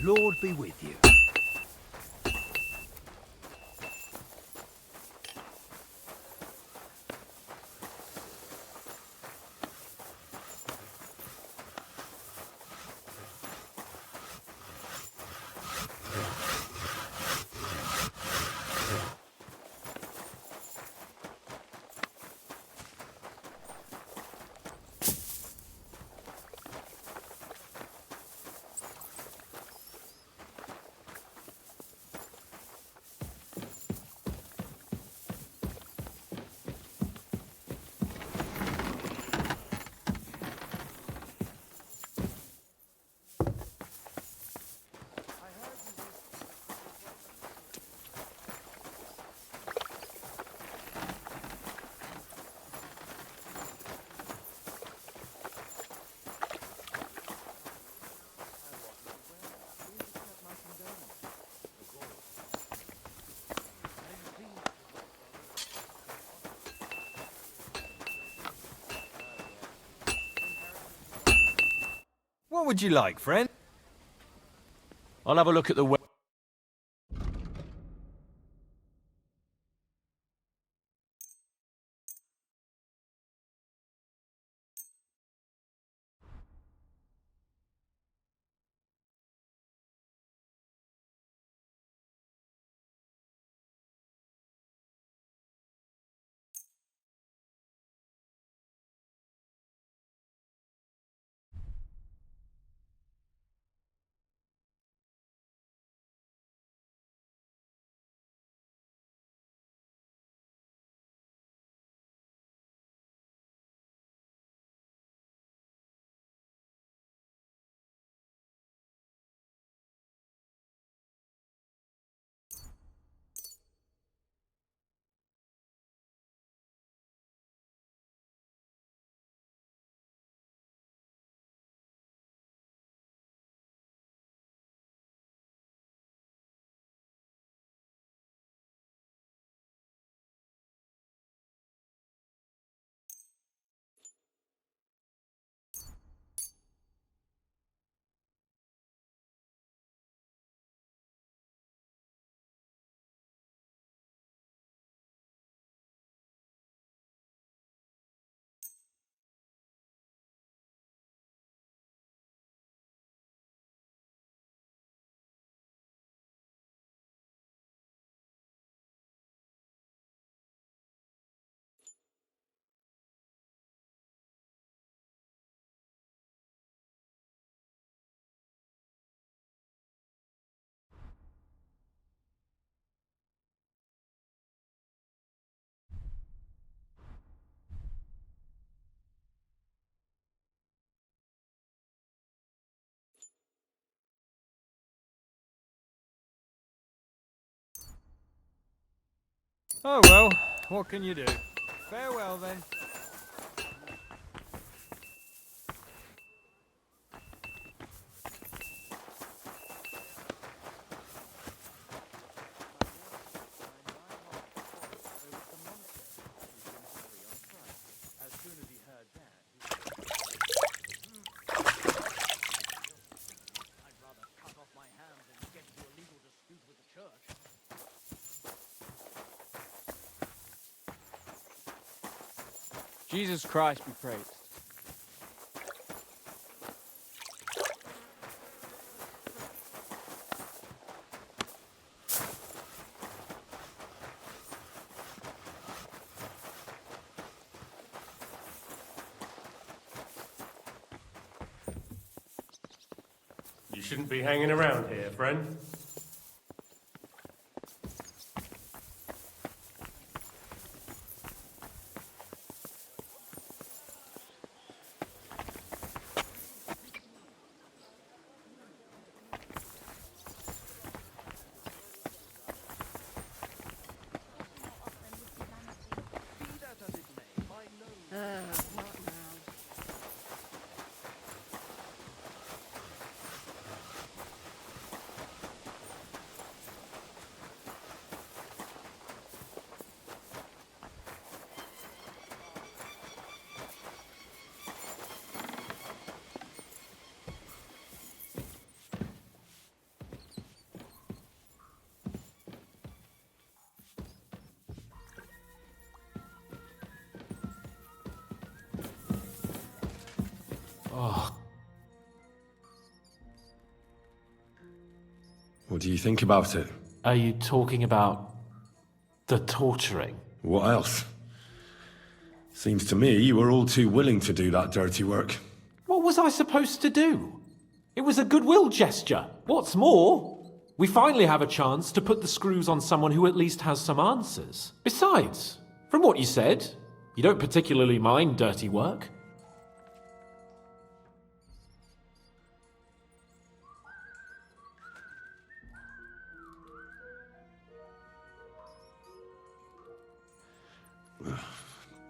Lord be with you. What would you like, friend? I'll have a look at the Oh well, what can you do? Farewell then. Jesus Christ be praised. You shouldn't be hanging around here, friend. What do you think about it? Are you talking about the torturing? What else? Seems to me you were all too willing to do that dirty work. What was I supposed to do? It was a goodwill gesture. What's more, we finally have a chance to put the screws on someone who at least has some answers. Besides, from what you said, you don't particularly mind dirty work.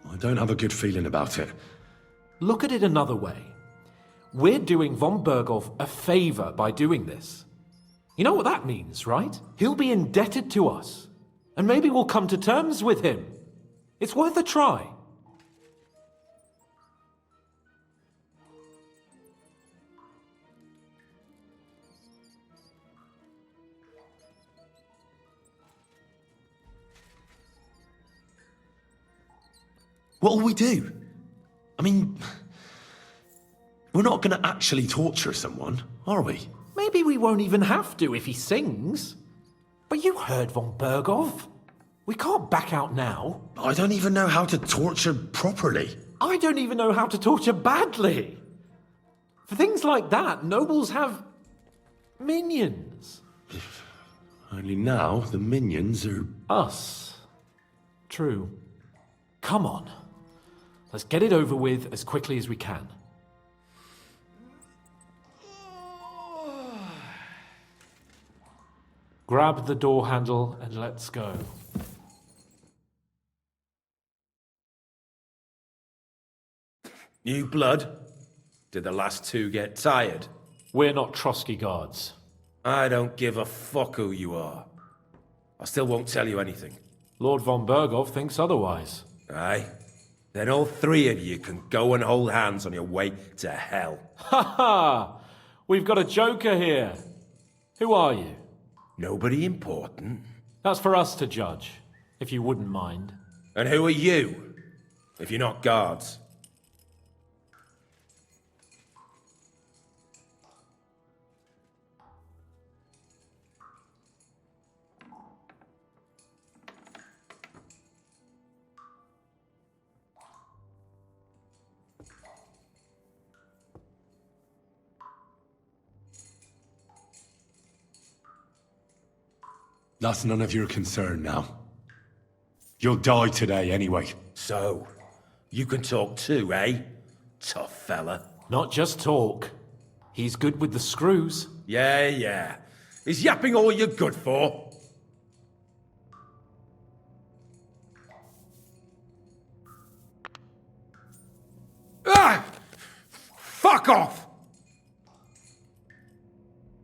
I don't have a good feeling about it. Look at it another way. We're doing von Berghoff a favor by doing this. You know what that means, right? He'll be indebted to us. And maybe we'll come to terms with him. It's worth a try. What'll we do? I mean, we're not going to actually torture someone, are we? Maybe we won't even have to if he sings. But you heard von Berghoff. We can't back out now. I don't even know how to torture properly. I don't even know how to torture badly. For things like that, nobles have minions. Only now the minions are... Us. True. Come on. Let's get it over with as quickly as we can. Grab the door handle and let's go. New blood? Did the last two get tired? We're not Trotsky guards. I don't give a fuck who you are. I still won't tell you anything. Lord von Berghoff thinks otherwise. Aye? Then all three of you can go and hold hands on your way to hell. Ha ha! We've got a joker here. Who are you? Nobody important. That's for us to judge, if you wouldn't mind. And who are you? If you're not guards. That's none of your concern now. You'll die today anyway. So, you can talk too, eh? Tough fella. Not just talk. He's good with the screws. Yeah. Is yapping all you're good for? Ah! Fuck off!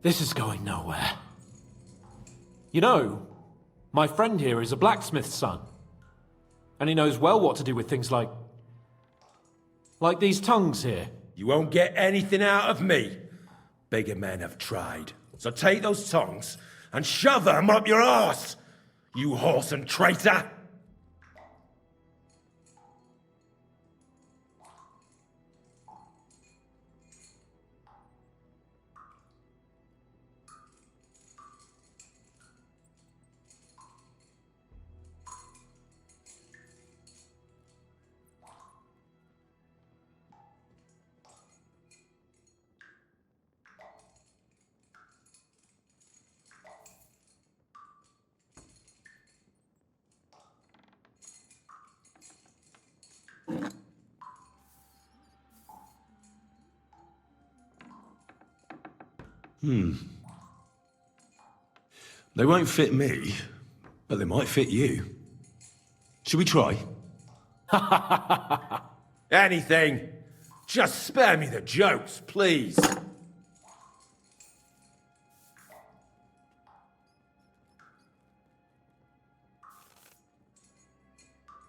This is going nowhere. You know, my friend here is a blacksmith's son. And he knows well what to do with things like these tongues here. You won't get anything out of me. Bigger men have tried. So take those tongues and shove them up your arse, you whoreson traitor! They won't fit me, but they might fit you. Should we try? Anything. Just spare me the jokes, please.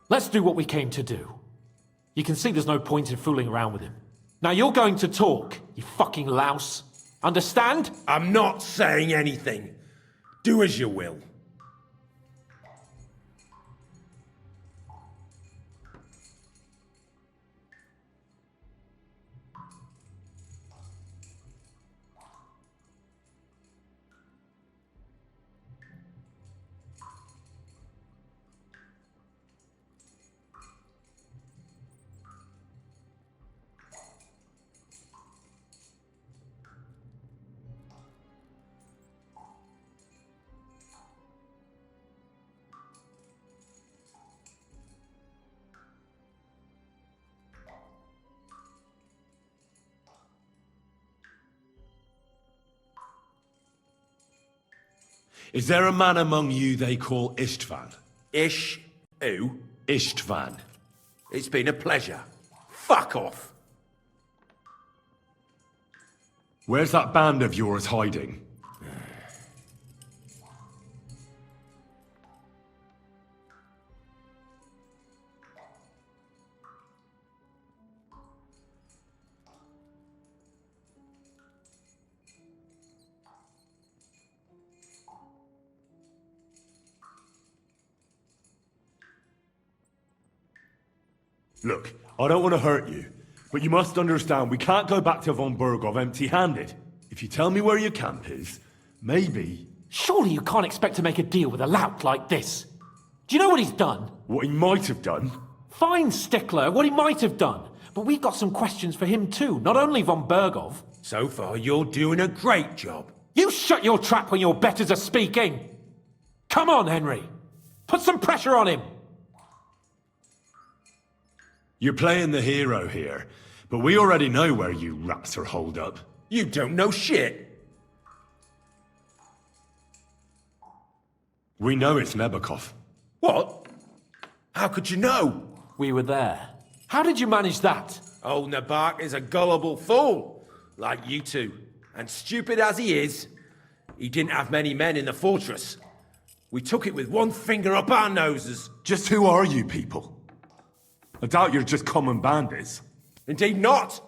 Let's do what we came to do. You can see there's no point in fooling around with him. Now you're going to talk, you fucking louse. Understand? I'm not saying anything. Do as you will. Is there a man among you they call Istvan? Ish, who? Istvan. It's been a pleasure. Fuck off. Where's that band of yours hiding? Look, I don't want to hurt you, but you must understand we can't go back to von Bergov empty-handed. If you tell me where your camp is, maybe... Surely you can't expect to make a deal with a lout like this. Do you know what he's done? What he might have done? Fine, Stickler, what he might have done. But we've got some questions for him too, not only von Bergov. So far, you're doing a great job. You shut your trap when your betters are speaking! Come on, Henry! Put some pressure on him! You're playing the hero here, but we already know where you rats are holed up. You don't know shit. We know it's Nebakov. What? How could you know? We were there. How did you manage that? Old Nabak is a gullible fool, like you two. And stupid as he is, he didn't have many men in the fortress. We took it with one finger up our noses. Just who are you people? I doubt you're just common bandits. Indeed not.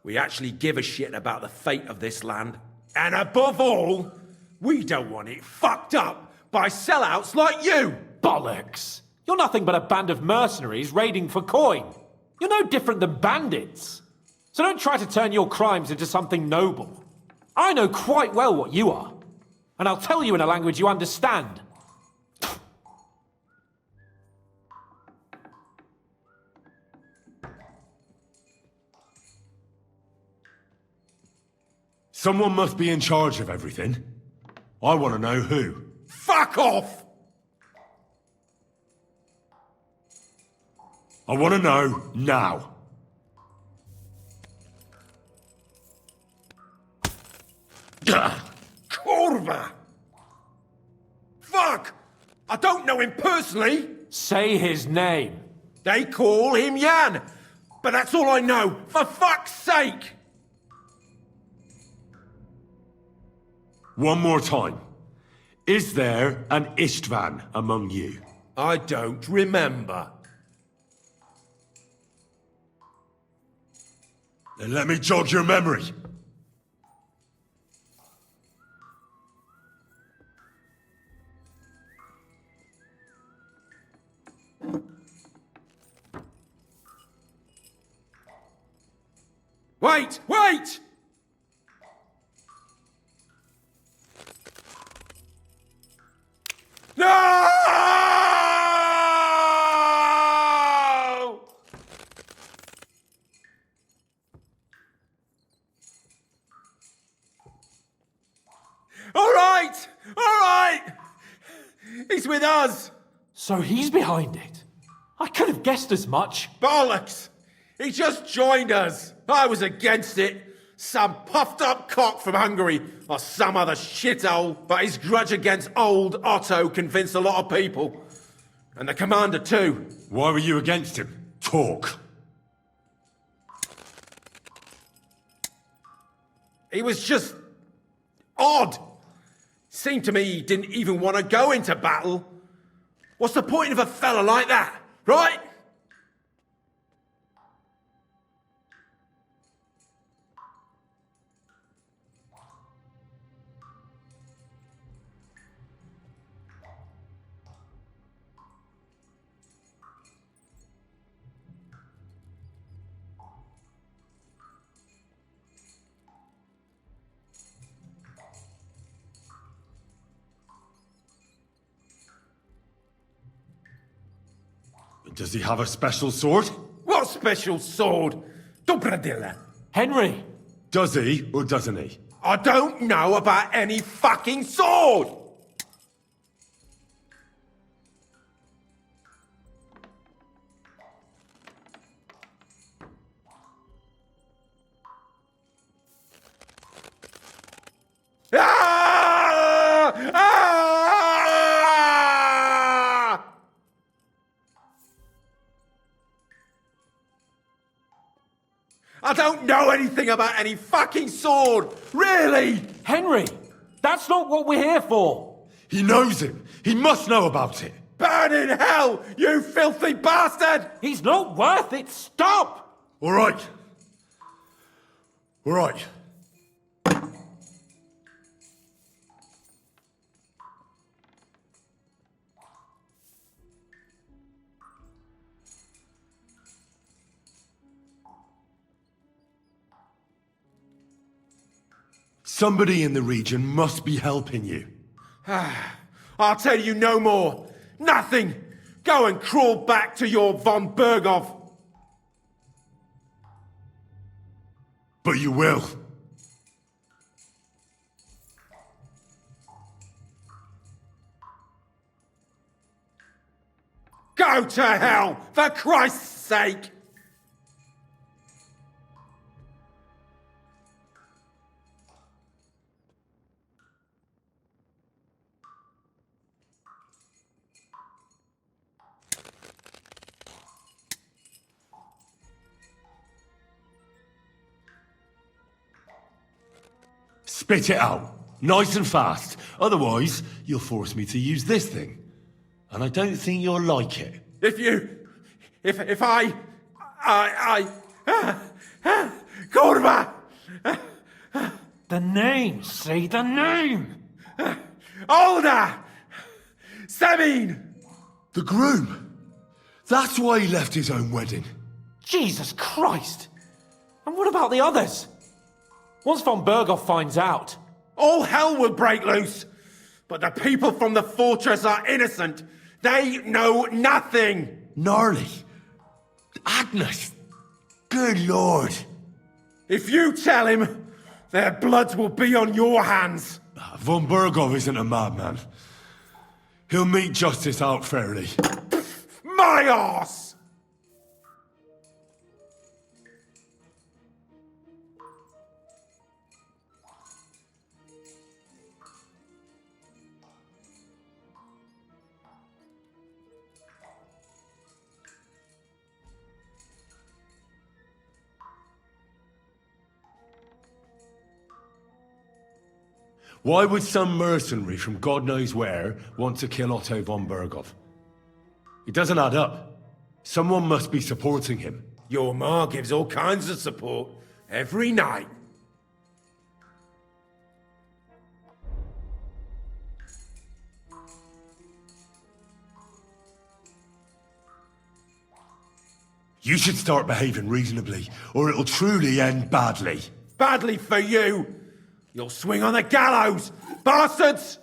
We actually give a shit about the fate of this land. And above all, we don't want it fucked up by sellouts like you! Bollocks! You're nothing but a band of mercenaries raiding for coin. You're no different than bandits. So don't try to turn your crimes into something noble. I know quite well what you are. And I'll tell you in a language you understand. Someone must be in charge of everything. I want to know who. Fuck off! I want to know now. Kurva! Fuck! I don't know him personally. Say his name. They call him Jan. But that's all I know. For fuck's sake! One more time. Is there an Istvan among you? I don't remember. Then let me jog your memory. Wait! Wait! No! All right! All right! He's with us! So he's behind it. I could have guessed as much. Bollocks! He just joined us! I was against it! Some puffed up cock from Hungary, or some other shithole, but his grudge against old Otto convinced a lot of people. And the commander too. Why were you against him? Talk. He was just... odd. Seemed to me he didn't even want to go into battle. What's the point of a fella like that, right? Does he have a special sword? What special sword? Dobradilla. Henry! Does he or doesn't he? I don't know about any fucking sword! Ah! Ah! I don't know anything about any fucking sword! Really! Henry! That's not what we're here for! He knows it. He must know about it. Burn in hell, you filthy bastard! He's not worth it! Stop! All right. All right. Somebody in the region must be helping you. I'll tell you no more. Nothing! Go and crawl back to your von Berghoff. But you will. Go to hell, for Christ's sake! Spit it out. Nice and fast. Otherwise, you'll force me to use this thing. And I don't think you'll like it. If I, Kurva! The name! Say the name! Older! Semine! The groom. That's why he left his own wedding. Jesus Christ! And what about the others? Once von Berghoff finds out... All hell will break loose! But the people from the fortress are innocent! They know nothing! Gnarly. Agnes. Good lord. If you tell him, their blood will be on your hands! Von Berghoff isn't a madman. He'll mete justice out fairly. My arse! Why would some mercenary from God knows where want to kill Otto von Berghoff? It doesn't add up. Someone must be supporting him. Your ma gives all kinds of support every night. You should start behaving reasonably, or it'll truly end badly. Badly for you! You'll swing on the gallows, bastards!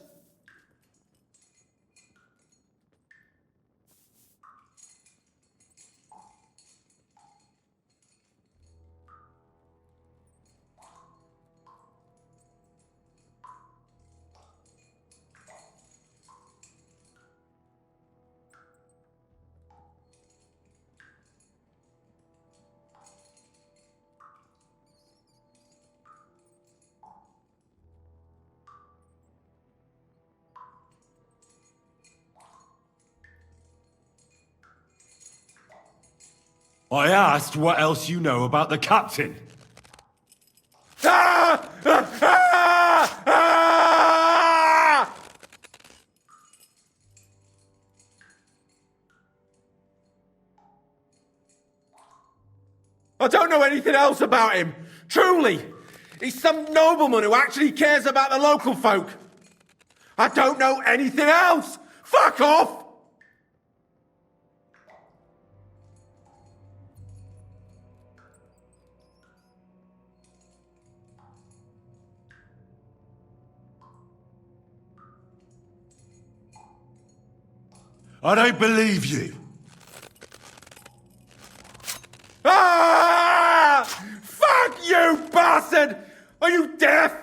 I asked what else you know about the captain. Ah! Ah! Ah! Ah! I don't know anything else about him. Truly. He's some nobleman who actually cares about the local folk. I don't know anything else. Fuck off! I don't believe you. Ah! Fuck you, bastard! Are you deaf?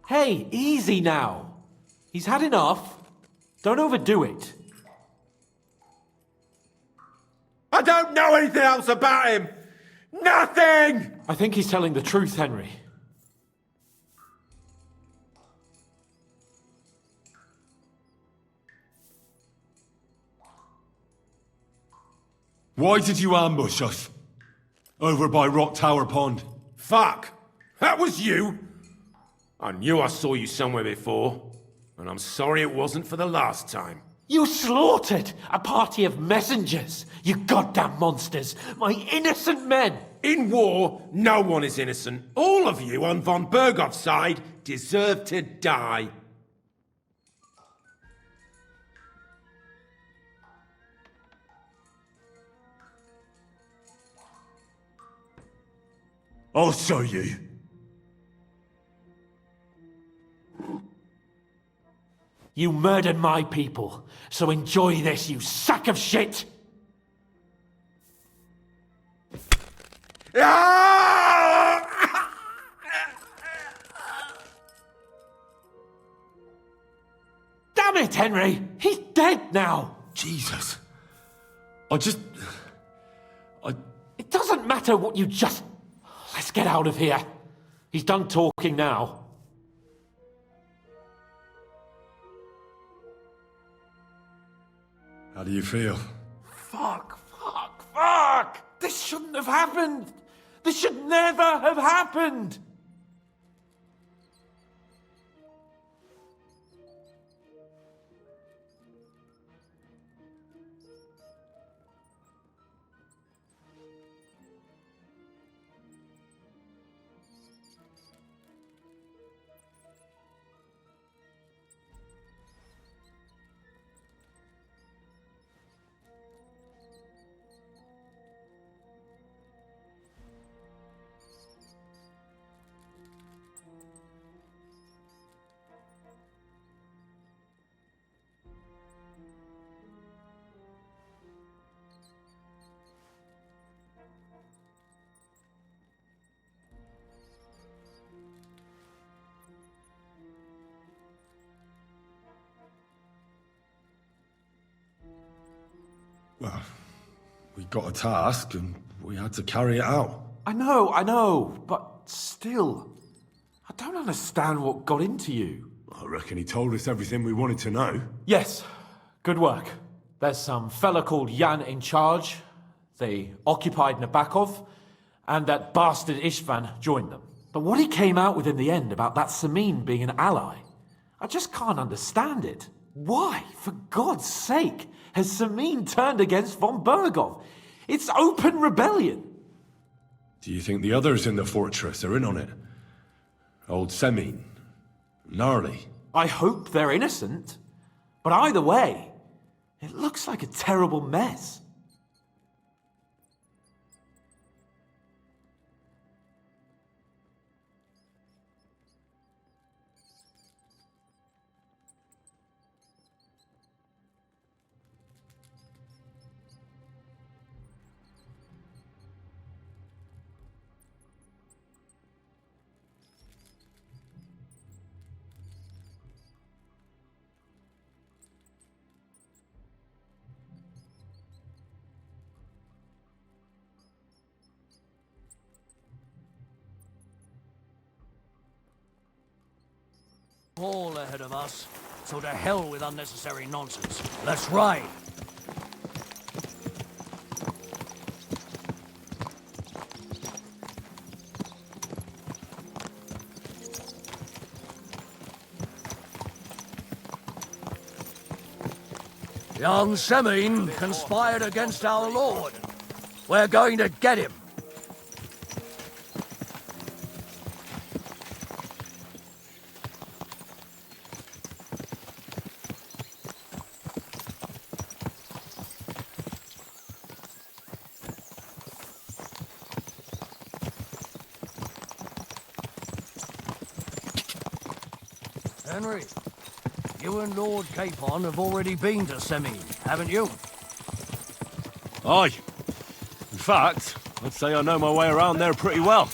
Hey, easy now. He's had enough. Don't overdo it. I don't know anything else about him. Nothing! I think he's telling the truth, Henry. Why did you ambush us? Over by Rock Tower Pond. Fuck! That was you! I knew I saw you somewhere before, and I'm sorry it wasn't for the last time. You slaughtered a party of messengers, you goddamn monsters, my innocent men! In war, no one is innocent. All of you on von Bergov's side deserve to die. I'll show you. You murdered my people, so enjoy this, you sack of shit! Damn it, Henry! He's dead now! Jesus. It doesn't matter what you just... Let's get out of here. He's done talking now. How do you feel? Fuck! This shouldn't have happened! This should never have happened! Well, we got a task and we had to carry it out. I know, but still... I don't understand what got into you. I reckon he told us everything we wanted to know. Yes, good work. There's some fella called Jan in charge. They occupied Nabokov, and that bastard Istvan joined them. But what he came out with in the end about that Semine being an ally, I just can't understand it. Why, for God's sake, has Semine turned against von Bergov? It's open rebellion. Do you think the others in the fortress are in on it? Old Semine, Gnarly. I hope they're innocent. But either way, it looks like a terrible mess. All ahead of us, so to hell with unnecessary nonsense. Let's ride! Young Semine conspired against our lord. We're going to get him. Henry, you and Lord Capon have already been to Semine, haven't you? Aye. In fact, I'd say I know my way around there pretty well.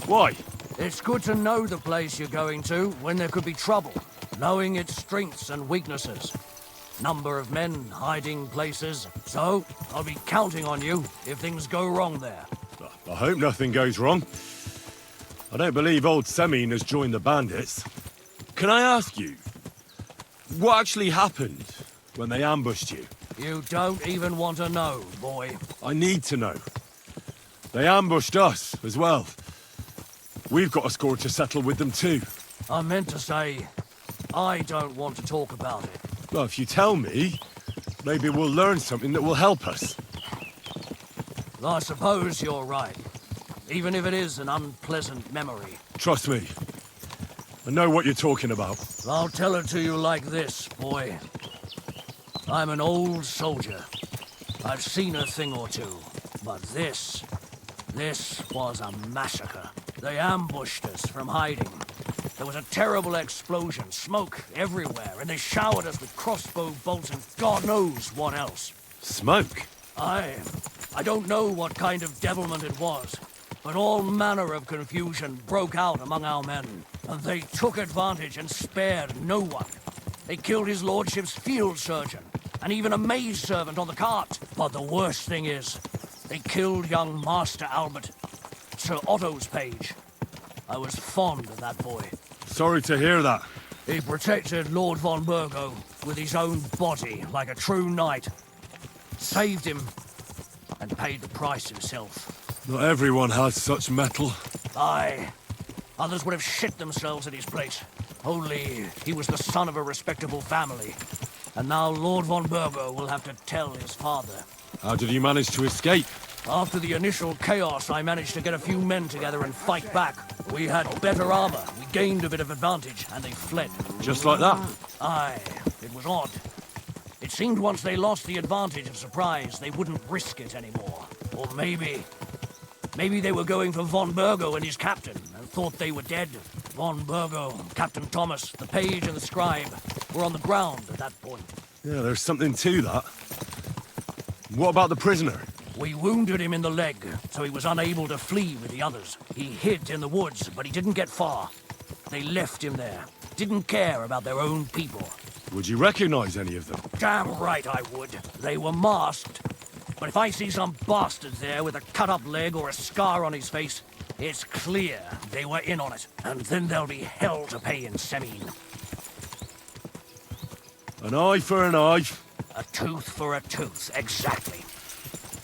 Why? It's good to know the place you're going to when there could be trouble, knowing its strengths and weaknesses. Number of men, hiding places. So, I'll be counting on you if things go wrong there. I hope nothing goes wrong. I don't believe old Semine has joined the bandits. Can I ask you, what actually happened when they ambushed you? You don't even want to know, boy. I need to know. They ambushed us as well. We've got a score to settle with them too. I meant to say, I don't want to talk about it. Well, if you tell me, maybe we'll learn something that will help us. I suppose you're right. Even if it is an unpleasant memory. Trust me. I know what you're talking about. I'll tell it to you like this, boy. I'm an old soldier. I've seen a thing or two. But this was a massacre. They ambushed us from hiding. There was a terrible explosion, smoke everywhere, and they showered us with crossbow bolts and God knows what else. Smoke? I don't know what kind of devilment it was, but all manner of confusion broke out among our men, and they took advantage and spared no one. They killed his lordship's field surgeon, and even a maid servant on the cart. But the worst thing is, they killed young Master Albert, Sir Otto's page. I was fond of that boy. Sorry to hear that. He protected Lord von Burgo with his own body like a true knight. Saved him, and paid the price himself. Not everyone has such mettle. Aye. Others would have shit themselves at his place. Only he was the son of a respectable family. And now Lord von Burgo will have to tell his father. How did you manage to escape? After the initial chaos, I managed to get a few men together and fight back. We had better armor, we gained a bit of advantage, and they fled. Just like that? Aye, it was odd. It seemed once they lost the advantage of surprise, they wouldn't risk it anymore. Or maybe they were going for von Burgo and his captain, and thought they were dead. Von Burgo, Captain Thomas, the page and the scribe were on the ground at that point. Yeah, there's something to that. What about the prisoner? We wounded him in the leg, so he was unable to flee with the others. He hid in the woods, but he didn't get far. They left him there. Didn't care about their own people. Would you recognize any of them? Damn right I would. They were masked. But if I see some bastard there with a cut-up leg or a scar on his face, it's clear they were in on it. And then there'll be hell to pay in Semine. An eye for an eye. A tooth for a tooth, exactly.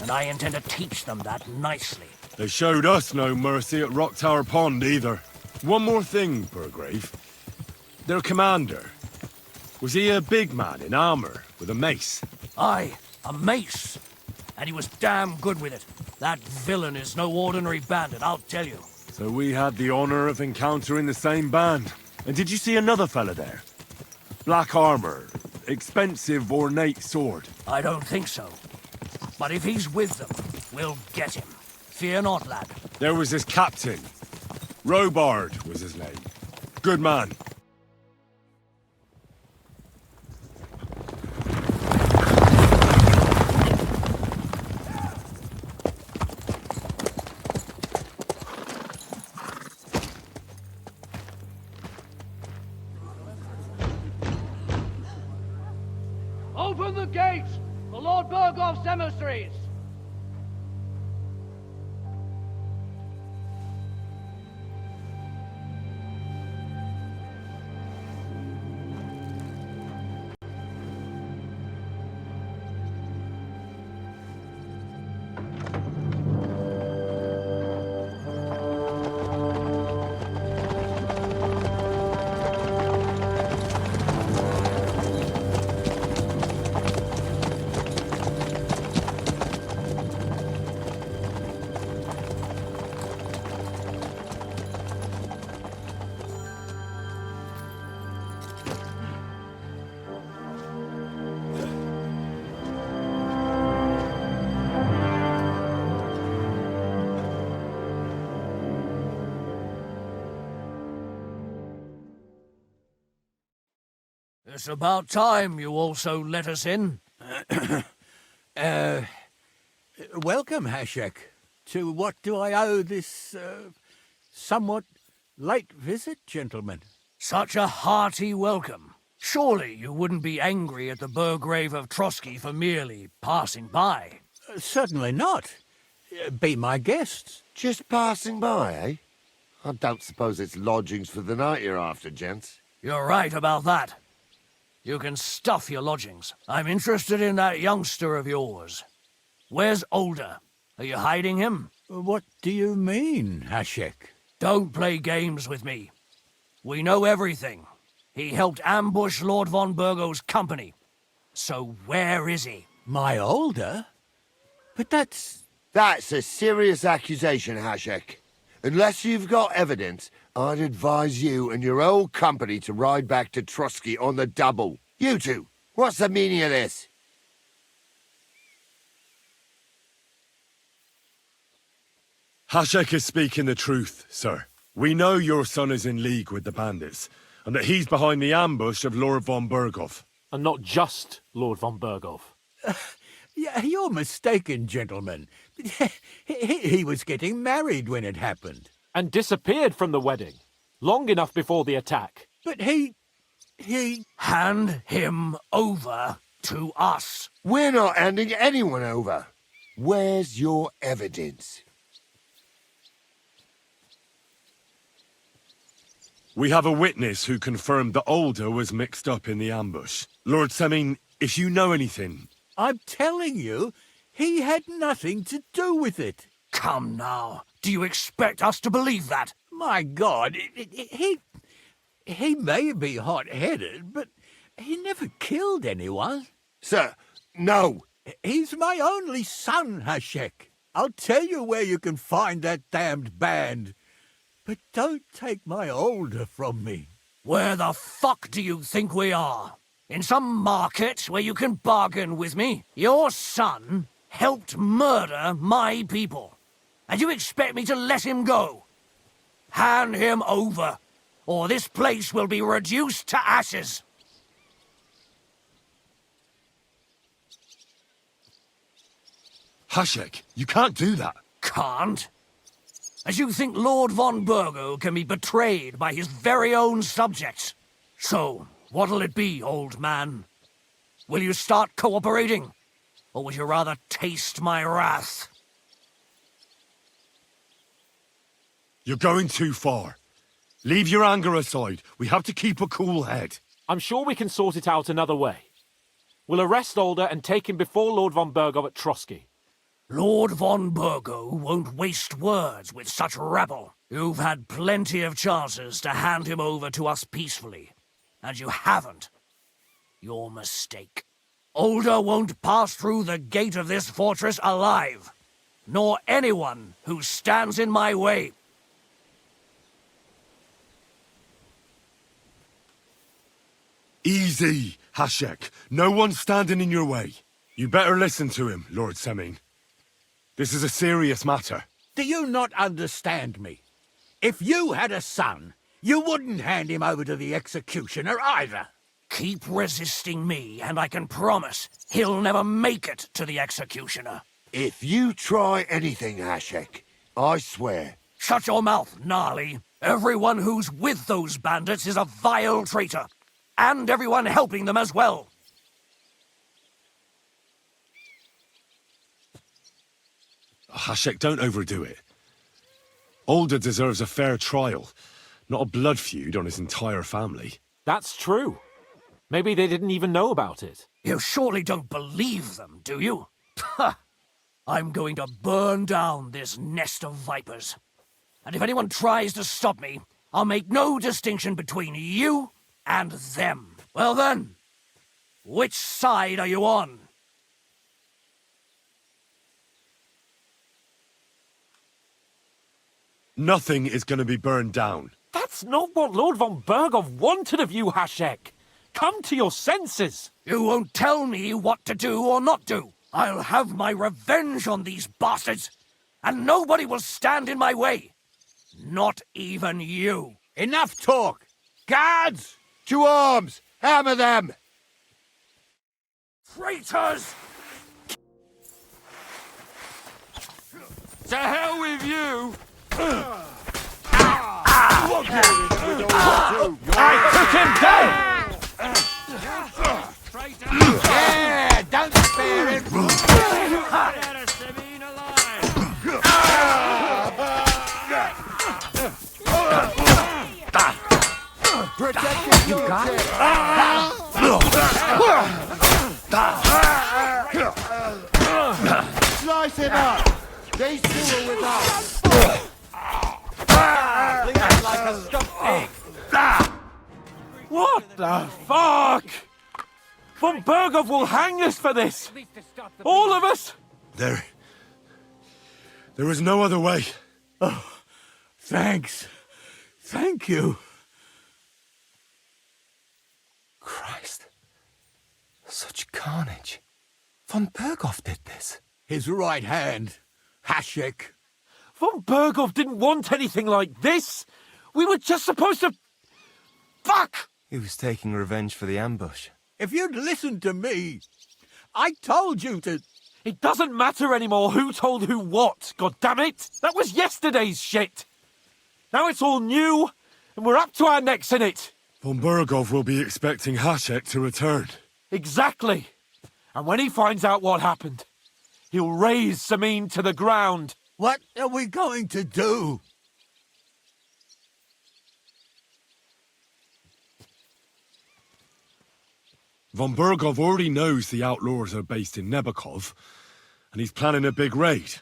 And I intend to teach them that nicely. They showed us no mercy at Rock Tower Pond either. One more thing, Burgrave. Their commander. Was he a big man in armor with a mace? Aye, a mace. And he was damn good with it. That villain is no ordinary bandit, I'll tell you. So we had the honor of encountering the same band. And did you see another fella there? Black armor, expensive ornate sword. I don't think so. But if he's with them, we'll get him. Fear not, lad. There was his captain. Robard was his name. Good man. Open the gates! The Lord Burgoff's emissaries! It's about time you also let us in. Welcome, Hashek. To what do I owe this, somewhat late visit, gentlemen? Such a hearty welcome. Surely you wouldn't be angry at the Burgrave of Trotsky for merely passing by. Certainly not. Be my guests. Just passing by, eh? I don't suppose it's lodgings for the night you're after, gents. You're right about that. You can stuff your lodgings. I'm interested in that youngster of yours. Where's Older? Are you hiding him? What do you mean, Hashek? Don't play games with me. We know everything. He helped ambush Lord von Burgo's company. So where is he? My older? But that's... That's a serious accusation, Hashek. Unless you've got evidence, I'd advise you and your old company to ride back to Trotsky on the double. You two, what's the meaning of this? Hashek is speaking the truth, sir. We know your son is in league with the bandits, and that he's behind the ambush of Lord von Burgov. And not just Lord von Burgov. Yeah, you're mistaken, gentlemen. He was getting married when it happened. And disappeared from the wedding. Long enough before the attack. But he... Hand him over to us. We're not handing anyone over. Where's your evidence? We have a witness who confirmed that Older was mixed up in the ambush. Lord Semine, if you know anything... I'm telling you, he had nothing to do with it. Come now. Do you expect us to believe that? My God, he may be hot-headed, but he never killed anyone. Sir, no. He's my only son, Hashek. I'll tell you where you can find that damned band. But don't take my older from me. Where the fuck do you think we are? In some market where you can bargain with me? Your son helped murder my people. And you expect me to let him go? Hand him over, or this place will be reduced to ashes. Hashek, you can't do that. Can't? As you think Lord von Burgo can be betrayed by his very own subjects. So, what'll it be, old man? Will you start cooperating? Or would you rather taste my wrath? You're going too far. Leave your anger aside. We have to keep a cool head. I'm sure we can sort it out another way. We'll arrest Older and take him before Lord von Burgov at Trotsky. Lord von Burgo won't waste words with such rabble. You've had plenty of chances to hand him over to us peacefully, and you haven't. Your mistake. Older won't pass through the gate of this fortress alive, nor anyone who stands in my way. Easy, Hashek. No one's standing in your way. You better listen to him, Lord Semine. This is a serious matter. Do you not understand me? If you had a son, you wouldn't hand him over to the executioner either. Keep resisting me, and I can promise he'll never make it to the executioner. If you try anything, Hashek, I swear. Shut your mouth, Gnarly. Everyone who's with those bandits is a vile traitor. And everyone helping them as well. Hashek, don't overdo it. Older deserves a fair trial, not a blood feud on his entire family. That's true. Maybe they didn't even know about it. You surely don't believe them, do you? Ha! I'm going to burn down this nest of vipers. And if anyone tries to stop me, I'll make no distinction between you and them. Well then, which side are you on? Nothing is going to be burned down. That's not what Lord von Burgov wanted of you, Hashek. Come to your senses. You won't tell me what to do or not do. I'll have my revenge on these bastards, and nobody will stand in my way. Not even you. Enough talk! Guards! To arms! Hammer them! Traitors! To hell with you! I took him down! Yeah, don't spare him! Semine alive! Protect you got it? Slice him up! These two are with us. What the fuck? Von Berghoff will hang us for this! All of us! There is no other way. Thanks. Thank you. Christ. Such carnage. Von Berghoff did this. His right hand, Hashek. Von Berghoff didn't want anything like this! We were just supposed to... Fuck! He was taking revenge for the ambush. If you'd listened to me, I told you to... It doesn't matter anymore who told who what, goddammit! That was yesterday's shit! Now it's all new, and we're up to our necks in it! Von Berghoff will be expecting Hashek to return. Exactly! And when he finds out what happened, he'll raze Semine to the ground. What are we going to do? Von Berghoff already knows the outlaws are based in Nebakov, and he's planning a big raid.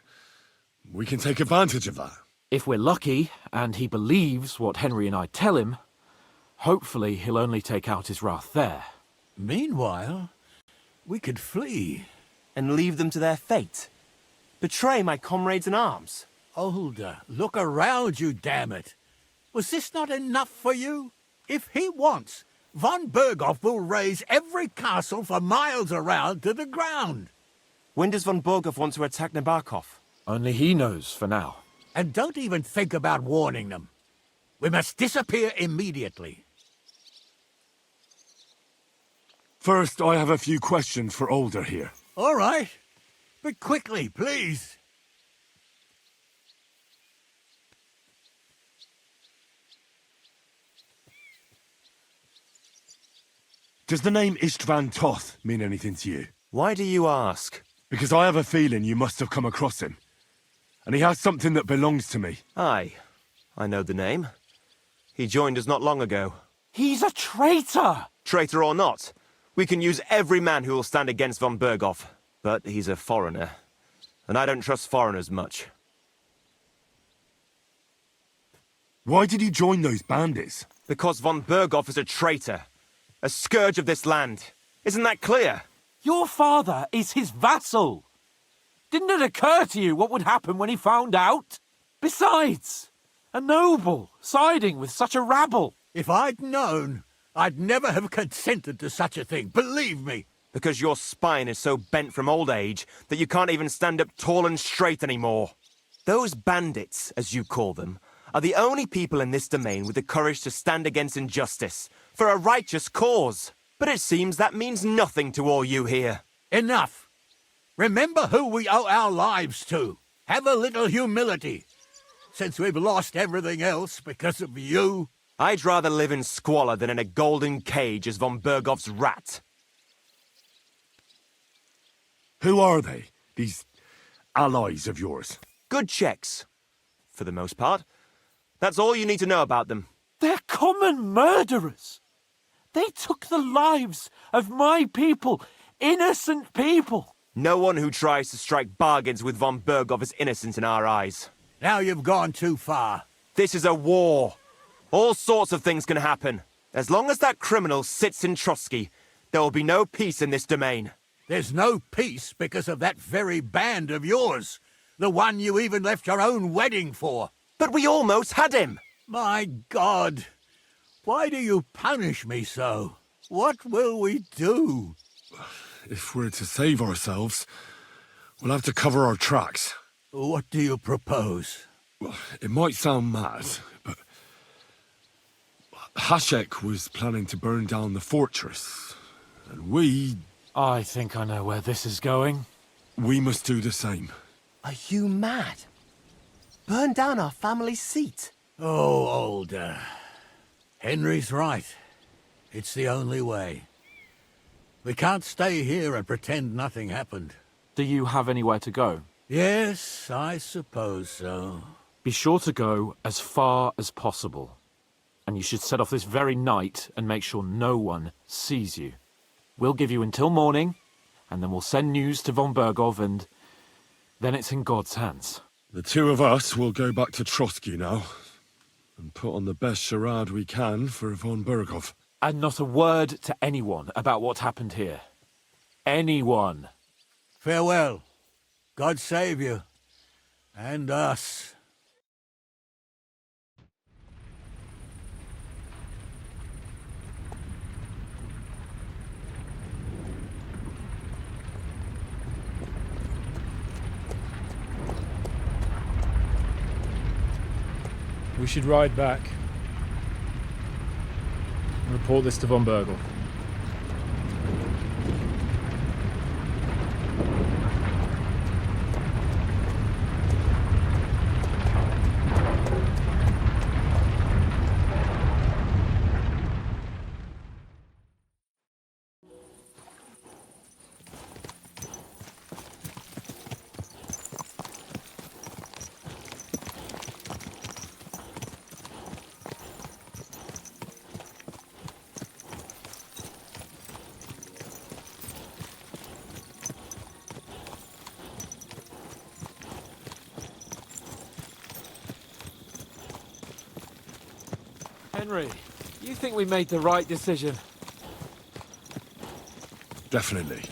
We can take advantage of that. If we're lucky, and he believes what Henry and I tell him, hopefully he'll only take out his wrath there. Meanwhile, we could flee. And leave them to their fate. Betray my comrades in arms. Older, look around you, damn it. Was this not enough for you? If he wants, Von Berghoff will raze every castle for miles around to the ground. When does Von Berghoff want to attack Nebakov? Only he knows for now. And don't even think about warning them. We must disappear immediately. First, I have a few questions for Older here. All right. But quickly, please. Does the name Istvan Toth mean anything to you? Why do you ask? Because I have a feeling you must have come across him. And he has something that belongs to me. Aye, I know the name. He joined us not long ago. He's a traitor! Traitor or not, we can use every man who will stand against Von Berghoff. But he's a foreigner, and I don't trust foreigners much. Why did you join those bandits? Because Von Berghoff is a traitor. A scourge of this land. Isn't that clear? Your father is his vassal! Didn't it occur to you what would happen when he found out? Besides, a noble siding with such a rabble. If I'd known, I'd never have consented to such a thing, believe me. Because your spine is so bent from old age that you can't even stand up tall and straight anymore. Those bandits, as you call them, are the only people in this domain with the courage to stand against injustice, for a righteous cause. But it seems that means nothing to all you here. Enough. Remember who we owe our lives to. Have a little humility. Since we've lost everything else because of you. I'd rather live in squalor than in a golden cage as Von Berghoff's rat. Who are they, these allies of yours? Good checks, for the most part. That's all you need to know about them. They're common murderers. They took the lives of my people, innocent people. No one who tries to strike bargains with Von Berghoff is innocent in our eyes. Now you've gone too far. This is a war. All sorts of things can happen. As long as that criminal sits in Trotsky, there will be no peace in this domain. There's no peace because of that very band of yours. The one you even left your own wedding for. But we almost had him. My God. Why do you punish me so? What will we do? If we're to save ourselves, we'll have to cover our tracks. What do you propose? Well, it might sound mad, but Hashek was planning to burn down the fortress, and I think I know where this is going. we must do the same. Are you mad? Burn down our family seat. Oh, Older. Henry's right. It's the only way. We can't stay here and pretend nothing happened. Do you have anywhere to go? Yes, I suppose so. Be sure to go as far as possible. And you should set off this very night and make sure no one sees you. We'll give you until morning, and then we'll send news to Von Berghoff and... Then it's in God's hands. The two of us will go back to Trotsky now and put on the best charade we can for von Berghoff. And not a word to anyone about what happened here. Anyone. Farewell. God save you. And us. We should ride back. Report this to von Berghoff. Henry, you think we made the right decision? Definitely.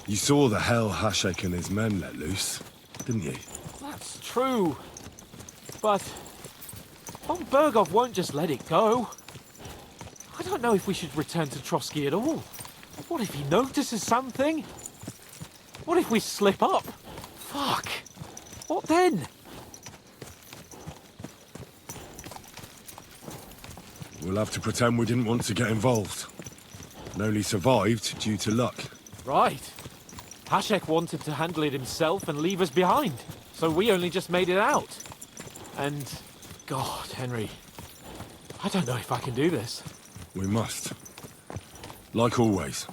You saw the hell Hashek and his men let loose, didn't you? That's true. But von Berghoff won't just let it go. I don't know if we should return to Trotsky at all. What if he notices something? What if we slip up? Fuck. What then? We'll have to pretend we didn't want to get involved. And only survived due to luck. Right. Hashek wanted to handle it himself and leave us behind. So we only just made it out. And... God, Henry. I don't know if I can do this. We must. Like always.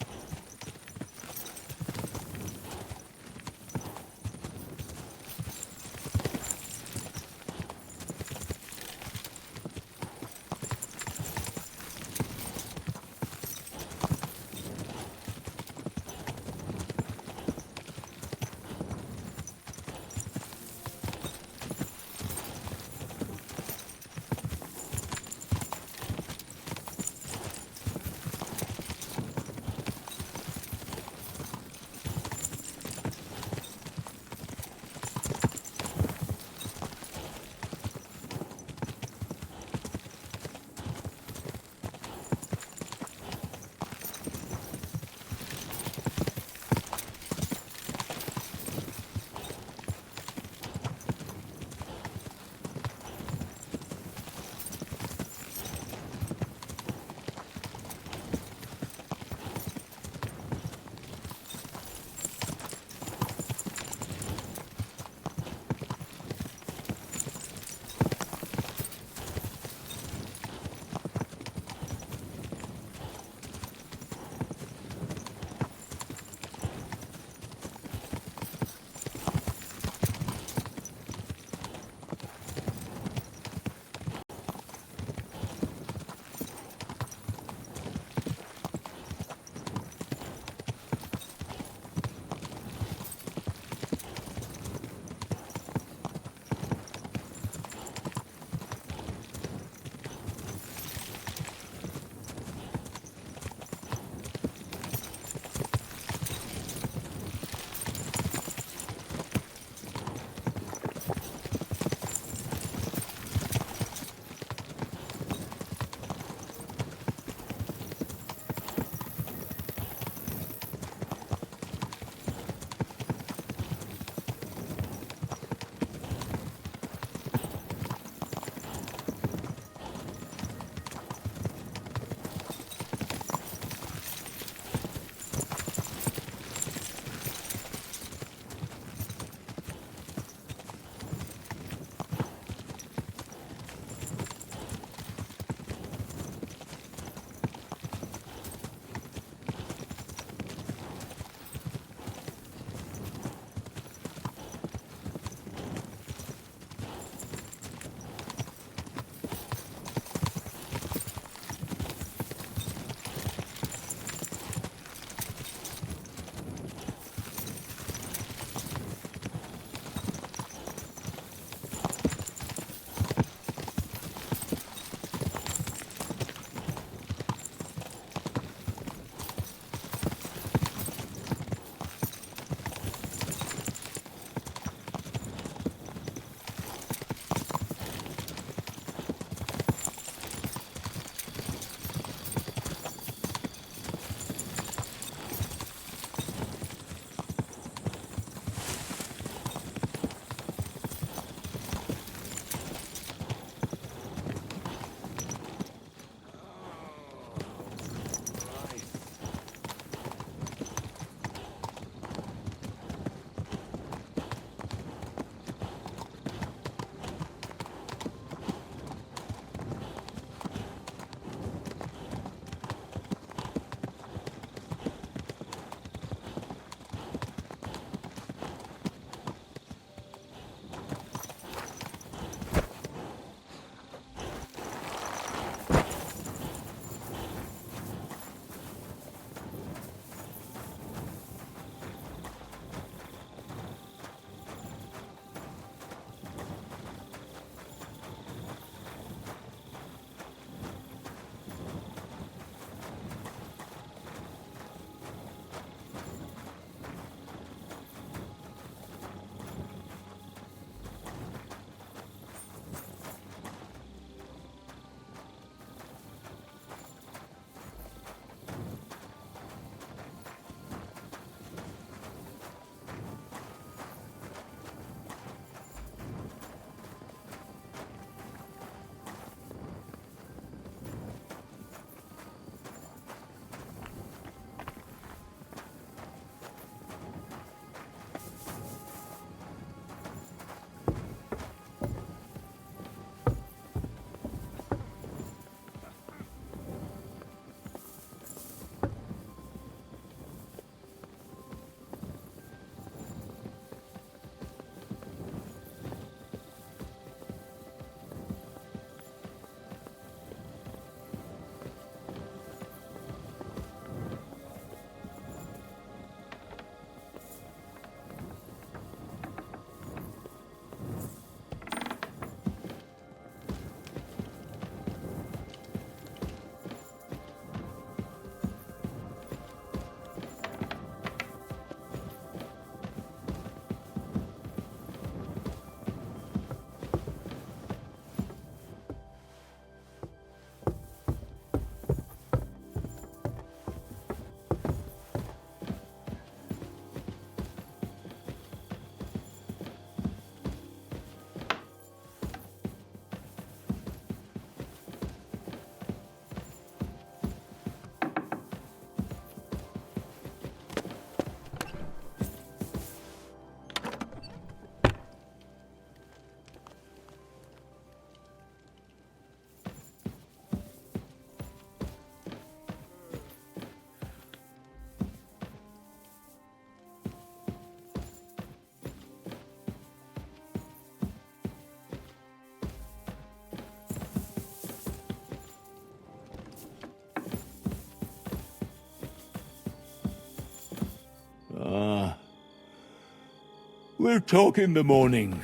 We'll talk in the morning.